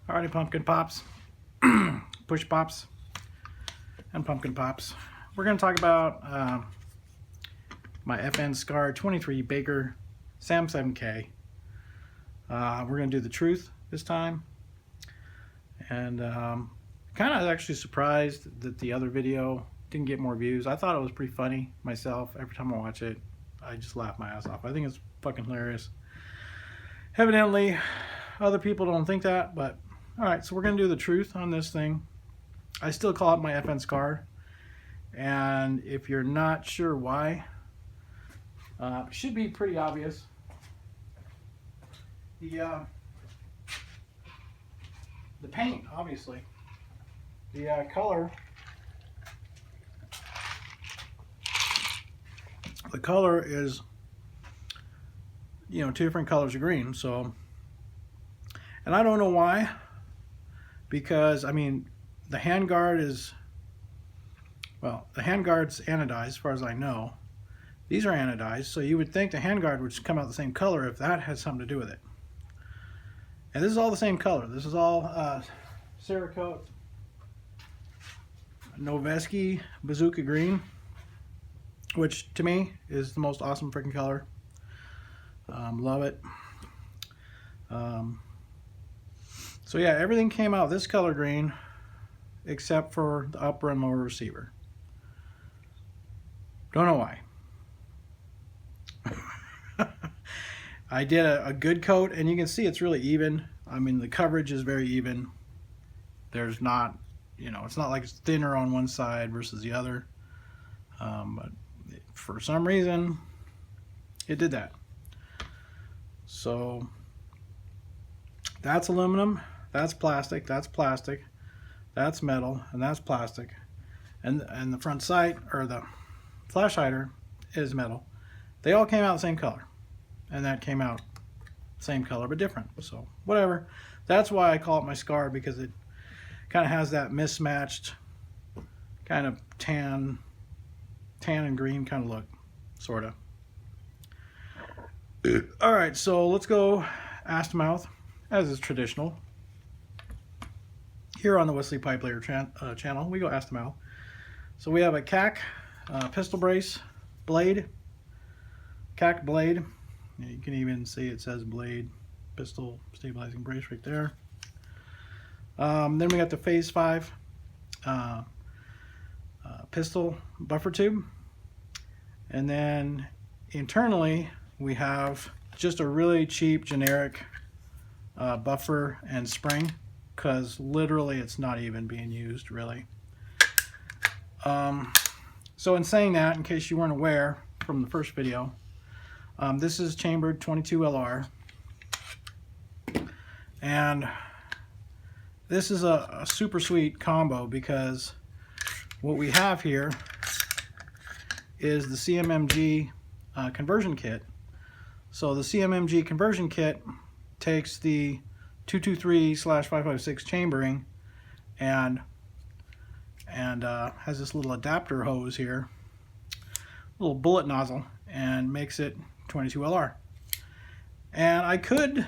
Alrighty, pumpkin pops, push pops, and pumpkin pops. We're going to talk about my FN Scar 23 Baker Sam 7K. We're going to do the truth this time, and kind of actually surprised that the other video didn't get more views. I thought it was pretty funny myself. Every time I watch it, I just laugh my ass off. I think it's fucking hilarious. Evidently, other people don't think that, but alright, so we're going to do the truth on this thing. I still call it my FN Scar, and if you're not sure why, it should be pretty obvious. The paint, obviously. The color. The color is, two different colors of green. So, and I don't know why, because I mean, the handguard is, well, the handguard's anodized as far as I know. These are anodized, so you would think the handguard would come out the same color if that had something to do with it. And this is all the same color. This is all Cerakote Noveski Bazooka Green, which to me is the most awesome freaking color. Love it. So yeah, everything came out this color green except for the upper and lower receiver. Don't know why. I did a good coat, and you can see it's really even. I mean, the coverage is very even. There's not, it's not like it's thinner on one side versus the other. But for some reason, it did that. So that's aluminum, that's plastic, that's plastic, that's metal, and that's plastic. And the front sight, or the flash hider, is metal. They all came out the same color. And that came out same color but different. So whatever. That's why I call it my Scar, because it kind of has that mismatched kind of tan and green kind of look, sort of. Alright, so let's go ass to mouth, as is traditional. Here on the Wesley Pipe Layer channel, we go ass to mouth. So we have a CAC pistol brace blade, CAC blade. You can even see it says blade, pistol stabilizing brace right there. Then we got the Phase 5 pistol buffer tube. And then internally we have just a really cheap generic buffer and spring, because literally it's not even being used really. So in saying that, in case you weren't aware from the first video, this is chambered 22 LR, and this is a super sweet combo, because what we have here is the Cmmg Conversion Kit. So the Cmmg Conversion Kit takes the 223/556 chambering and has this little adapter hose here, little bullet nozzle, and makes it 22 LR. And I could,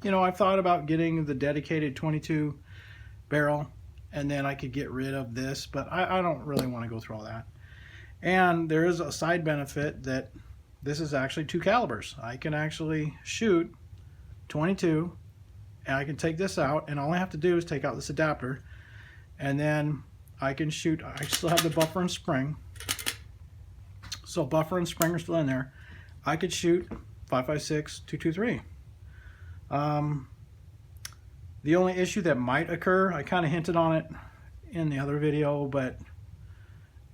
I've thought about getting the dedicated 22 barrel, and then I could get rid of this, but I don't really want to go through all that. And there is a side benefit that this is actually 2 calibers. I can actually shoot 22, and I can take this out, and all I have to do is take out this adapter, and then I can shoot. I still have the buffer and spring, so buffer and spring are still in there. I could shoot 5.56 223. The only issue that might occur, I kind of hinted on it in the other video, but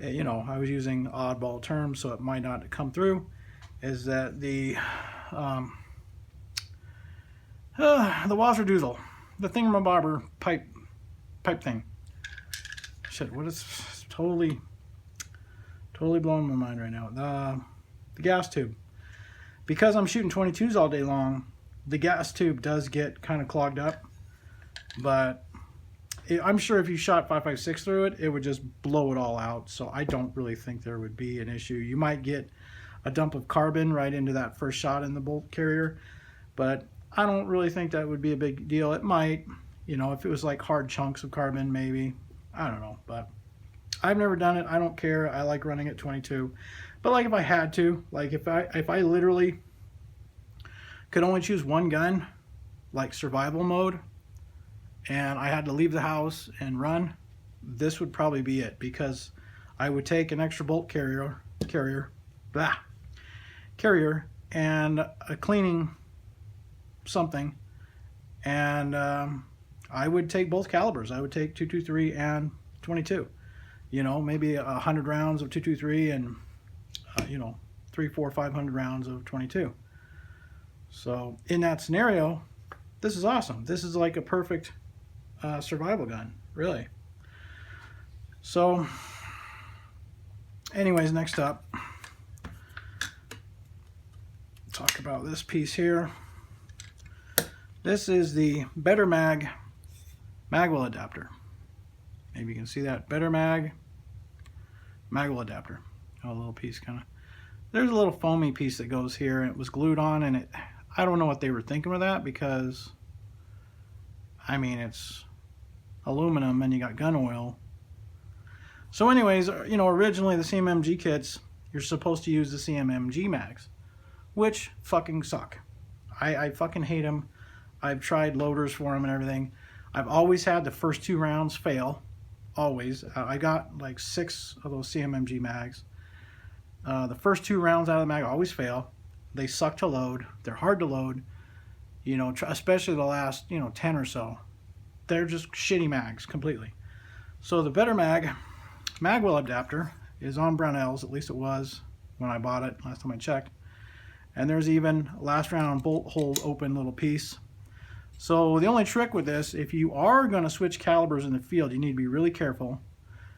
I was using oddball terms, so it might not come through, is that the wasserdoozle, the thingamabobber pipe thing. Shit, what is totally blowing my mind right now. The gas tube. Because I'm shooting 22s all day long, the gas tube does get kind of clogged up, but I'm sure if you shot 5.56 through it, it would just blow it all out. So I don't really think there would be an issue. You might get a dump of carbon right into that first shot in the bolt carrier, but I don't really think that would be a big deal. It might, You know, if it was like hard chunks of carbon, maybe. I don't know, but I've never done it. I don't care. I like running at 22. But like if I had to, like if I literally could only choose one gun, like survival mode, and I had to leave the house and run, this would probably be it, because I would take an extra bolt carrier and a cleaning something, and I would take both calibers. I would take 223 and 22. You know, maybe 100 rounds of 223 and you know, 300, 400, 500 rounds of 22. So in that scenario, this is awesome. This is like a perfect survival gun, really. So anyways, next up, talk about this piece here. This is the Better Mag magwell adapter. Maybe you can see that. Better Mag magwell adapter. Oh, a little piece kind of. There's a little foamy piece that goes here, and it was glued on, and it. I don't know what they were thinking with that, because I mean, it's aluminum and you got gun oil. So anyways, you know, originally the Cmmg kits, you're supposed to use the Cmmg mags, which fucking suck. I fucking hate them. I've tried loaders for them and everything. I've always had the first 2 rounds fail. Always. I got like 6 of those Cmmg mags. The first 2 rounds out of the mag always fail. They suck to load. They're hard to load. You know, especially the last, you know, 10 or so. They're just shitty mags completely. So the Better Mag magwell adapter is on Brownells. At least it was when I bought it last time I checked. And there's even last round bolt hold open little piece. So the only trick with this, if you are going to switch calibers in the field, you need to be really careful,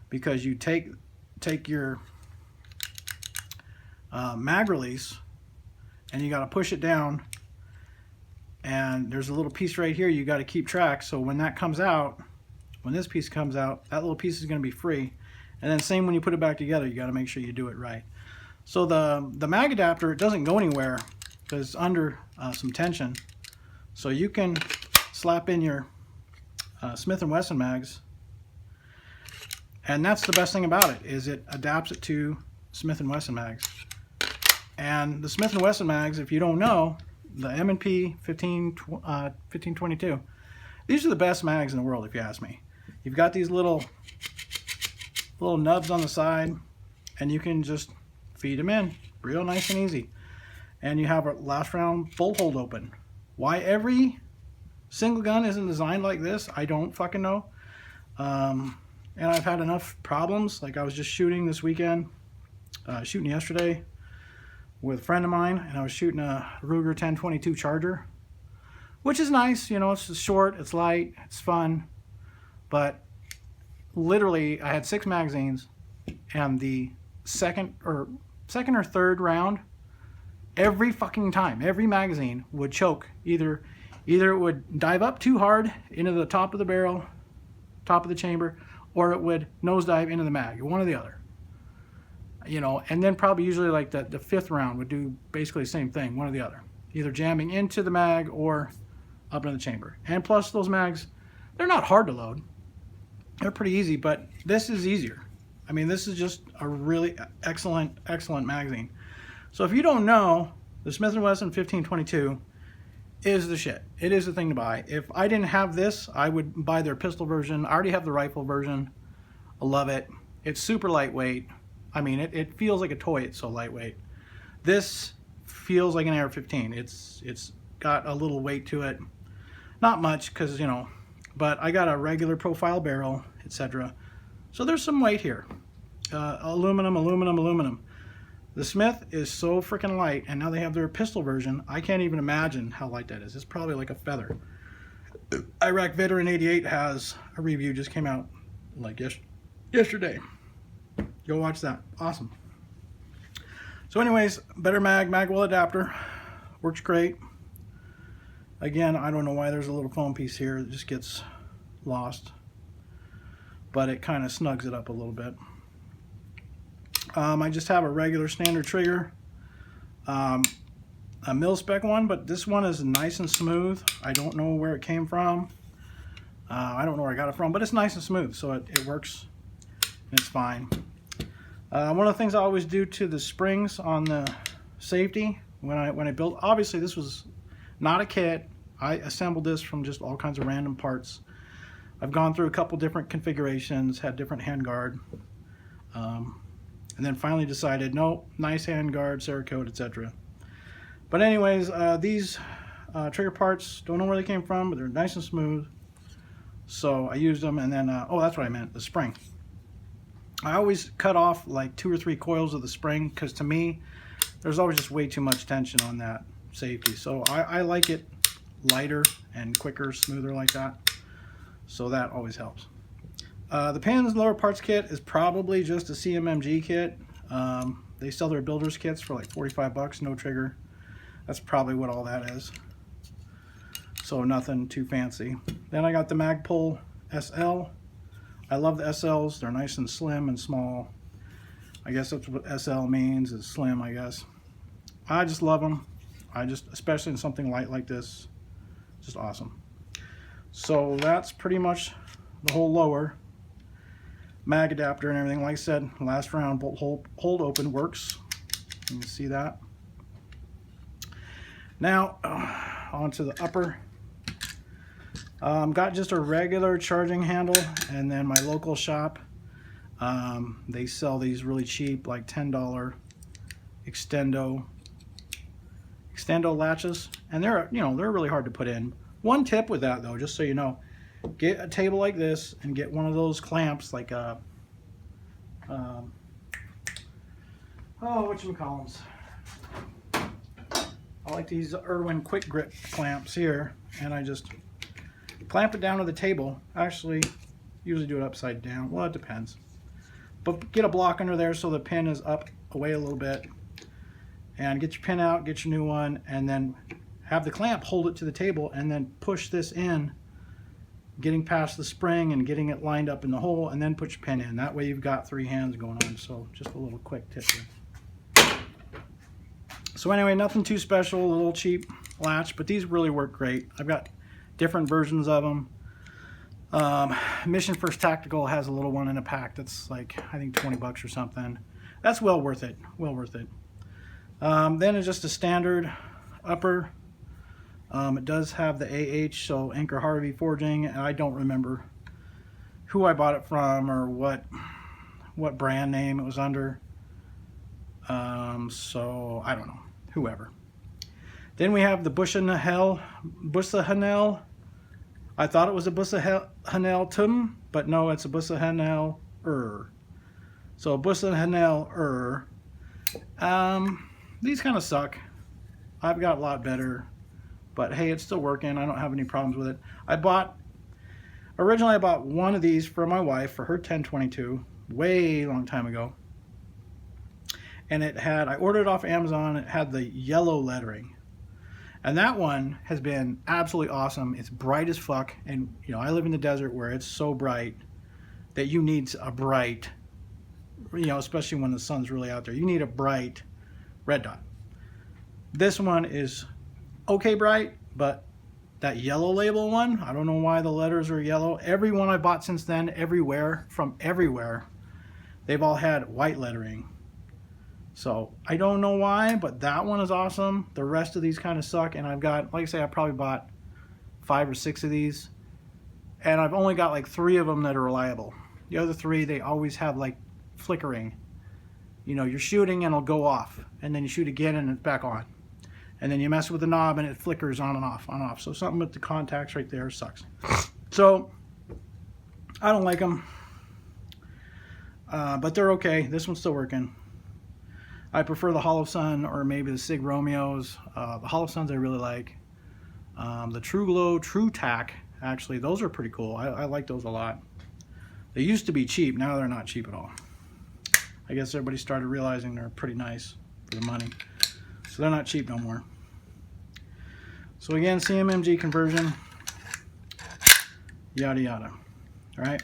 because you take your mag release and you got to push it down, and there's a little piece right here you got to keep track. So when that comes out, when this piece comes out, that little piece is going to be free. And then same when you put it back together, you got to make sure you do it right. So the mag adapter, it doesn't go anywhere because it's under some tension. So you can slap in your Smith & Wesson mags, and that's the best thing about it, is it adapts it to Smith & Wesson mags. And the Smith & Wesson mags, if you don't know, the M&P 1522, these are the best mags in the world, if you ask me. You've got these little nubs on the side, and you can just feed them in real nice and easy. And you have a last round bolt hold open. Why every single gun isn't designed like this, I don't fucking know. And I've had enough problems. Like I was just shooting this weekend, shooting yesterday with a friend of mine, and I was shooting a Ruger 1022 Charger, which is nice. You know, it's short, it's light, it's fun. But literally, I had 6 magazines, and the second or third round, every fucking time, every magazine would choke. Either it would dive up too hard into the top of the barrel, top of the chamber, or it would nosedive into the mag, one or the other. You know, and then probably usually like the 5th round would do basically the same thing, one or the other. Either jamming into the mag or up into the chamber. And plus those mags, they're not hard to load. They're pretty easy, but this is easier. I mean, this is just a really excellent magazine. So if you don't know, the Smith & Wesson 1522 is the shit. It is the thing to buy. If I didn't have this, I would buy their pistol version. I already have the rifle version. I love it. It's super lightweight. I mean, it feels like a toy. It's so lightweight. This feels like an AR-15. It's got a little weight to it. Not much, because, you know, but I got a regular profile barrel, etc. So there's some weight here. Aluminum. The Smith is so freaking light, and now they have their pistol version. I can't even imagine how light that is. It's probably like a feather. Iraq Veteran 88 has a review, just came out like yesterday. Go watch that. Awesome. So anyways, Better Mag magwell adapter. Works great. Again, I don't know why there's a little foam piece here. It just gets lost. But it kind of snugs it up a little bit. I just have a regular standard trigger. A mil-spec one, but this one is nice and smooth. I don't know where it came from. I don't know where I got it from, but it's nice and smooth, so it works and it's fine. One of the things I always do to the springs on the safety when I built, obviously this was not a kit. I assembled this from just all kinds of random parts. I've gone through a couple different configurations, had different handguard, and then finally decided, no, nice handguard, Cerakote, etc. But anyways, these trigger parts, don't know where they came from, but they're nice and smooth. So I used them, and then, oh, that's what I meant, the spring. I always cut off like 2 or 3 coils of the spring, because to me, there's always just way too much tension on that safety. So I like it lighter and quicker, smoother like that. So that always helps. The pins lower parts kit is probably just a Cmmg kit. They sell their builder's kits for like 45 bucks, no trigger. That's probably what all that is. So nothing too fancy. Then I got the Magpul SL. I love the SLs. They're nice and slim and small. I guess that's what SL means, is slim, I guess. I just love them. Especially in something light like this, just awesome. So that's pretty much the whole lower mag adapter and everything. Like I said, last round bolt hold open works. You can see that. Now onto the upper. Got just a regular charging handle, and then my local shop, they sell these really cheap, like $10 extendo latches, and they're they're really hard to put in. One tip with that though, just so you know, get a table like this and get one of those clamps, like a whatchamacallits. I like these Irwin quick grip clamps here, and I just clamp it down to the table. Actually, usually do it upside down. Well, it depends. But get a block under there so the pin is up away a little bit. And get your pin out, get your new one, and then have the clamp hold it to the table, and then push this in, getting past the spring and getting it lined up in the hole, and then put your pin in. That way you've got 3 hands going on. So just a little quick tip here. So anyway, nothing too special, a little cheap latch, but these really work great. I've got different versions of them. Mission First Tactical has a little one in a pack that's like, I think 20 bucks or something. That's well worth it, well worth it. Then it's just a standard upper. It does have the AH, so Anchor Harvey Forging, and I don't remember who I bought it from or what brand name it was under. So I don't know, whoever. Then we have the Bussa Hanel. I thought it was a Bussa Hanel Tum, but no, it's a Bussa Hanel So Bussa Hanel these kind of suck. I've got a lot better, but hey, it's still working. I don't have any problems with it. Originally I bought one of these for my wife for her 1022, way long time ago. And I ordered it off Amazon. It had the yellow lettering. And that one has been absolutely awesome. It's bright as fuck. And I live in the desert where it's so bright that you need a bright, especially when the sun's really out there, you need a bright red dot. This one is okay bright, but that yellow label one, I don't know why the letters are yellow. Every one I bought since then, from everywhere, they've all had white lettering. So I don't know why, but that one is awesome. The rest of these kind of suck, and I've got, like I say, I probably bought 5 or 6 of these, and I've only got like 3 of them that are reliable. The other 3, they always have like flickering. You're shooting and it'll go off, and then you shoot again and it's back on, and then you mess with the knob and it flickers on and off, on and off. So something with the contacts right there sucks. So I don't like them, but they're okay. This one's still working. I prefer the Hollow Sun or maybe the Sig Romeos. The Hollow Suns I really like. The True Glow, True Tack, actually, those are pretty cool. I like those a lot. They used to be cheap. Now they're not cheap at all. I guess everybody started realizing they're pretty nice for the money. So they're not cheap no more. So again, Cmmg conversion, yada yada. All right.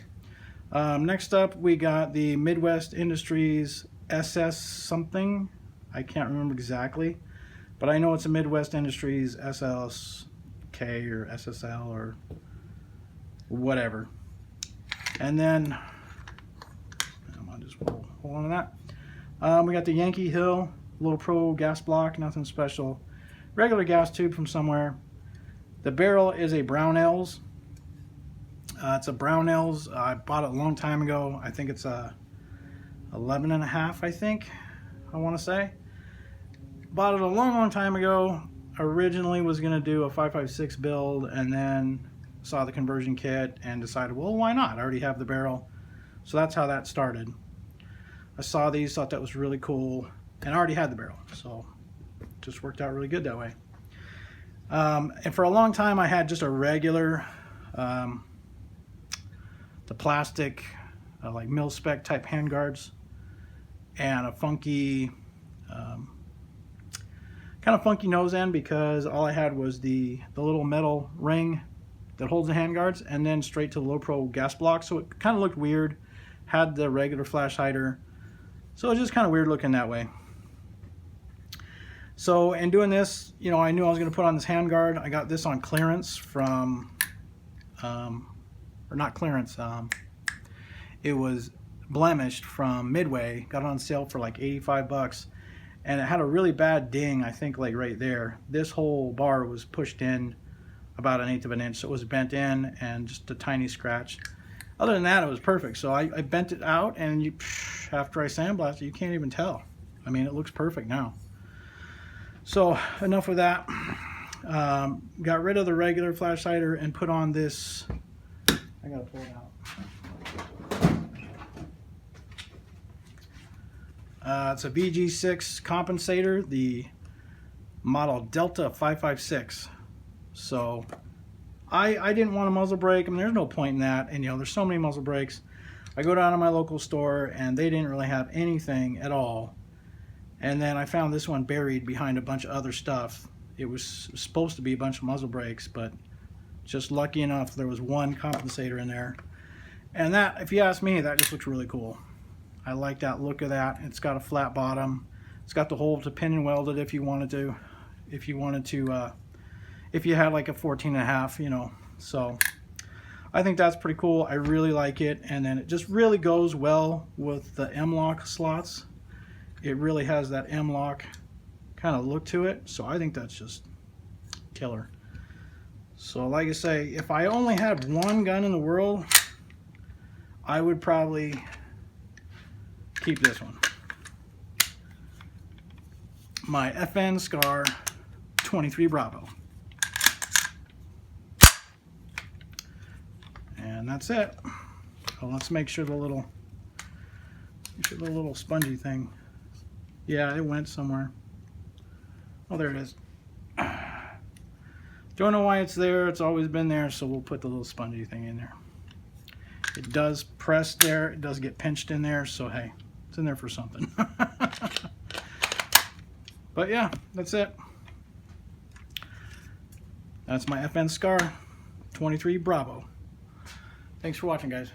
Next up, we got the Midwest Industries SS something. I can't remember exactly, but I know it's a Midwest Industries SLK or SSL or whatever. And then I'm gonna just hold on to that. We got the Yankee Hill little Pro gas block, nothing special, regular gas tube from somewhere. The barrel is a Brownells. It's a Brownells. I bought it a long time ago. I think it's a 11.5, I think, I want to say. Bought it a long time ago. Originally was going to do a 5.56 build, and then saw the conversion kit and decided, well, why not? I already have the barrel. So that's how that started. I saw these, thought that was really cool, and I already had the barrel. So it just worked out really good that way. And for a long time I had just a regular the plastic like mil-spec type handguards, and a funky kind of funky nose end, because all I had was the little metal ring that holds the handguards, and then straight to the low pro gas block, so it kind of looked weird. Had the regular flash hider, so it was just kind of weird looking that way. So in doing this, you know, I knew I was going to put on this handguard. I got this on clearance from or not clearance, it was blemished from Midway. Got it on sale for like 85 bucks, and it had a really bad ding, I think like right there. This whole bar was pushed in about 1/8 of an inch, so it was bent in and just a tiny scratch. Other than that, it was perfect. So I bent it out, and after I sandblasted, you can't even tell. I mean, it looks perfect now. So enough of that. Got rid of the regular flash hider and put on this. I gotta pull it out. It's a VG6 compensator, the model Delta 556. So I didn't want a muzzle brake. I mean, there's no point in that, and you know, there's so many muzzle brakes. I go down to my local store, and they didn't really have anything at all. And then I found this one buried behind a bunch of other stuff. It was supposed to be a bunch of muzzle brakes, but just lucky enough there was one compensator in there. And that, if you ask me, that just looks really cool. I like that look of that. It's got a flat bottom. It's got the hole to pin and weld it if you wanted to. If you had like a 14.5, you know. So I think that's pretty cool. I really like it, and then it just really goes well with the M-lock slots. It really has that M-lock kind of look to it, so I think that's just killer. So like I say, if I only had one gun in the world, I would probably keep this one. My FN Scar 23 Bravo. And that's it. So let's make sure the little spongy thing. Yeah, it went somewhere. Oh, there it is. Don't know why it's there. It's always been there, so we'll put the little spongy thing in there. It does press there. It does get pinched in there, so hey, it's in there for something. But yeah, that's it. That's my FN Scar 23 Bravo. Thanks for watching, guys.